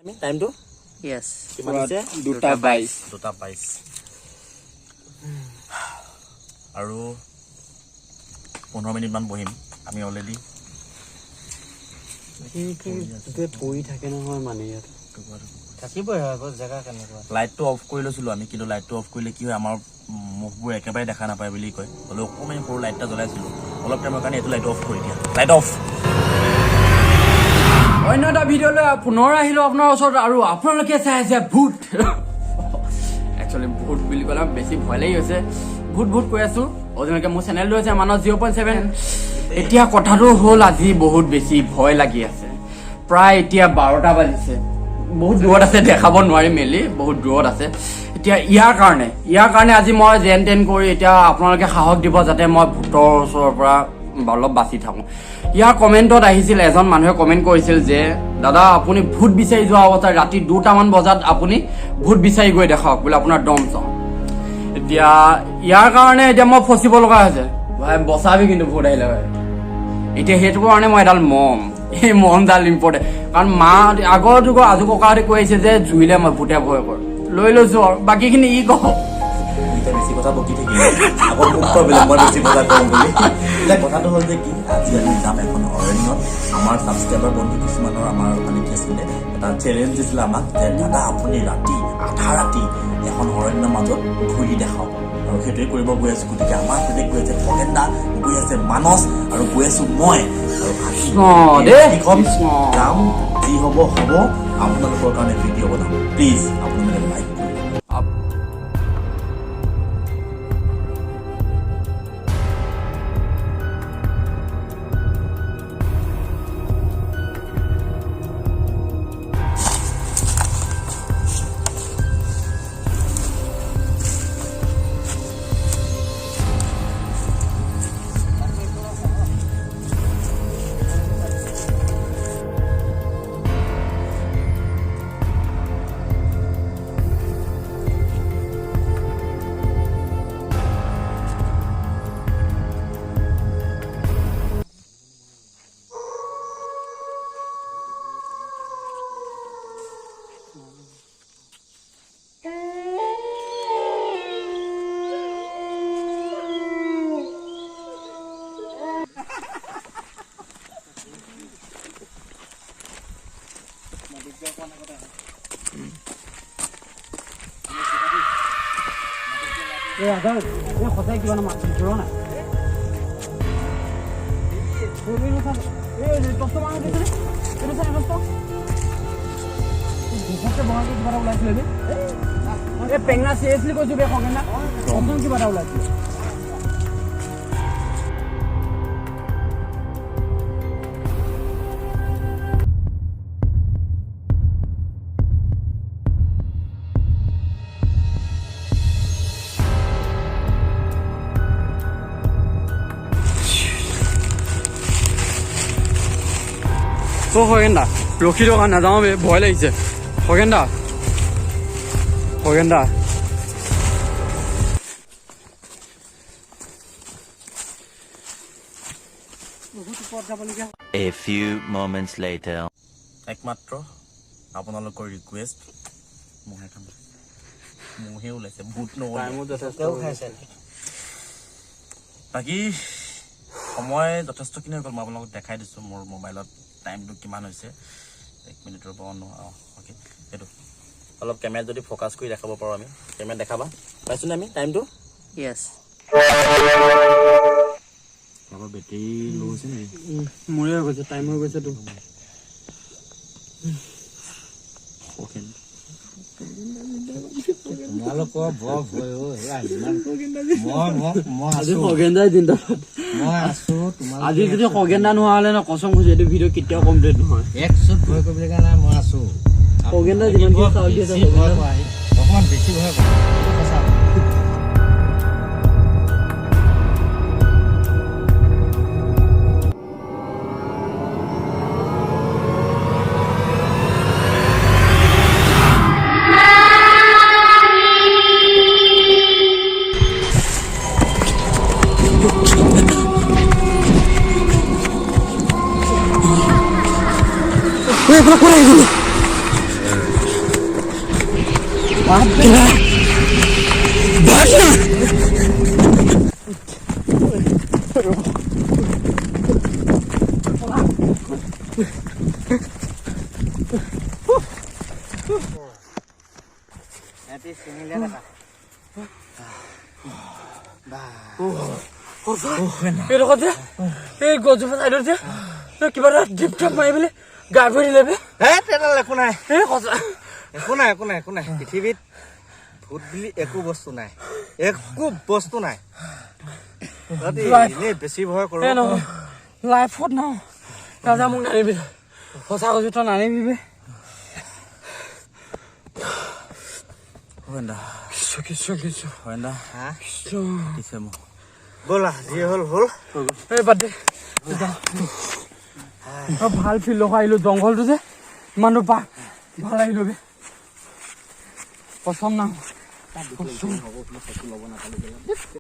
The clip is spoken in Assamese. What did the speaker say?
টাইমটো Yes. কিমান আছে 2:22 2:22 আৰু 15 মিনিট মান বহিম আমি অলৰেডি পৰি থাকে নহয় মানে ইয়াত থাকিবই আকৌ জেগা কেনেকুৱা লাইটটো অফ কৰি লৈছিলোঁ আমি কিন্তু লাইটটো অফ কৰিলে কি হয় আমাৰ মুখবোৰ একেবাৰে দেখা নাপায় বুলি কয় হ'লেও অকণমান সৰু লাইট এটা জ্বলাইছিলোঁ অলপ টাইমৰ কাৰণে এইটো লাইট অফ কৰি দিয়া লাইট অফ অন্য এটা ভিডিঅ'লৈ পুনৰ আহিলোঁ আপোনাৰ ওচৰত আৰু আপোনালোকে চাই আছে ভূত একচুৱেলি ভূত বুলি ক'লে বেছি ভয় লাগি গৈছে ভূত কৈ আছোঁ অৰিজিনেলকৈ মোৰ চেনেলটো হৈছে manash0.7 এতিয়া কথাটো হ'ল আজি বহুত বেছি ভয় লাগি আছে প্ৰায় এতিয়া 12টা বাজিছে বহুত দূৰত আছে দেখাব নোৱাৰি মেলি বহুত দূৰত আছে এতিয়া ইয়াৰ কাৰণে আজি মই যেন তেন কৰি এতিয়া আপোনালোকে সাহস দিব যাতে মই ভূতৰ ওচৰৰ পৰা অলপ বাচি থাকোঁ ইয়াৰ কমেণ্টত আহিছিল এজন মানুহে কমেণ্ট কৰিছিল যে দাদা আপুনি ভূত বিচাৰি যোৱা অৱস্থাত ৰাতি 2টামান বজাত আপুনি ভূত বিচাৰি গৈ দেখাওক বোলে আপোনাৰ দম চাওঁ এতিয়া ইয়াৰ কাৰণে এতিয়া মই ফচিব লগা হৈছে ভাই বচাবি কিন্তু ভূত আহিলে ভাই এতিয়া সেইটো কাৰণে মই এডাল এই মমডাল ইম্পৰ্টেণ্ট কাৰণ মা আগৰ যুগৰ আজু ককাহঁতে কৈ আহিছে যে জুইলে মই ভূতে ভয় কৰ লৈ লৈছোঁ আৰু বাকীখিনি ই কওঁ বেছি কথা বকি থাকিলে আকৌ মোক কয় বোলে মই বেছি কথা কওঁ বুলি এতিয়া কথাটো হ'ল যে কি আজি আমি যাম এখন অৰণ্যত আমাৰ ছাবস্ক্ৰাইবাৰ বন্ধু কিছুমানৰ আমাৰ মানে কি আছিলে এটা চেলেঞ্জ দিছিলে আমাক যে দাদা আপুনি আধা ৰাতি এখন অৰণ্যৰ মাজত ঘূৰি দেখাওক আৰু সেইটোৱে কৰিব গৈ আছোঁ গতিকে আমাৰ সৈতে গৈ আছে খগেন দা গৈ আছে মানস আৰু গৈ আছোঁ মই আৰু যাম যি হ'ব আপোনালোকৰ কাৰণে ভিডিঅ' বনাম প্লিজ আপোনালোকে লাইক সঁচাই কিবা মাছ ধৰ নাই ওলাইছিলে পেঙা চিৰিয়াছলি কৈছোঁ বে খগেন দা কিবা এটা ওলাইছিলে খগেন দা ৰখি থকা নাযাওঁ বে ভয় লাগিছে খগেন দা A few moments later. একমাত্ৰ আপোনালোকৰ ৰিকুৱেষ্ট মহে ওলাইছে ভূত বাকী সময় যথেষ্টখিনি হৈ গ'ল মই আপোনালোকক দেখাই দিছোঁ মোৰ মোবাইলত টাইমটো কিমান হৈছে 1 মিনিটৰ পৰা অ'কে সেইটো অলপ কেমেৰাত যদি ফ'কাছ কৰি দেখাব পাৰোঁ আমি কেমেৰাত দেখাবা পাইছোঁনে আমি টাইমটো য়েছ আকৌ বেটেৰী ল' হৈছে নেকি মোৰে হৈ গৈছে টাইম হৈ গৈছেতো তোমালোকৰ বৰ ভয় আজি যদি খগেন দা নোহোৱা হ'লে ন কচম খুজি এইটো ভিডিঅ' কেতিয়াও কমপ্লিট নহয় একচুট ভয় কৰিবলগীয়া নাই মই আছো খগেন দা যিমানখিনি চাউল দি আছে অকণমান বেছি ভয় কৰে সঁচা এইফালে কোনে আহিছিল এই গছজোপা চাইডত যে কিবা এটা ডিপ টপ মাৰি পেলাই গা ধুই দিলে বে একো নাই এই সঁচা একো নাই পৃথিৱীত ভূত বুলি একো বস্তু নাই এনেই বেছি ভয় কৰোঁ নহয় লাইফত ন ৰাজা মোক নানিবি সঁচা কৈছো তই নানিবি বে কিছু ব'লা যি হ'ল হ'ল এই বাদ দে ভাল ফিল লগাই আহিলো জংঘলটো যে ইমানটো পা ভাল আহিলো বে পচন্দ না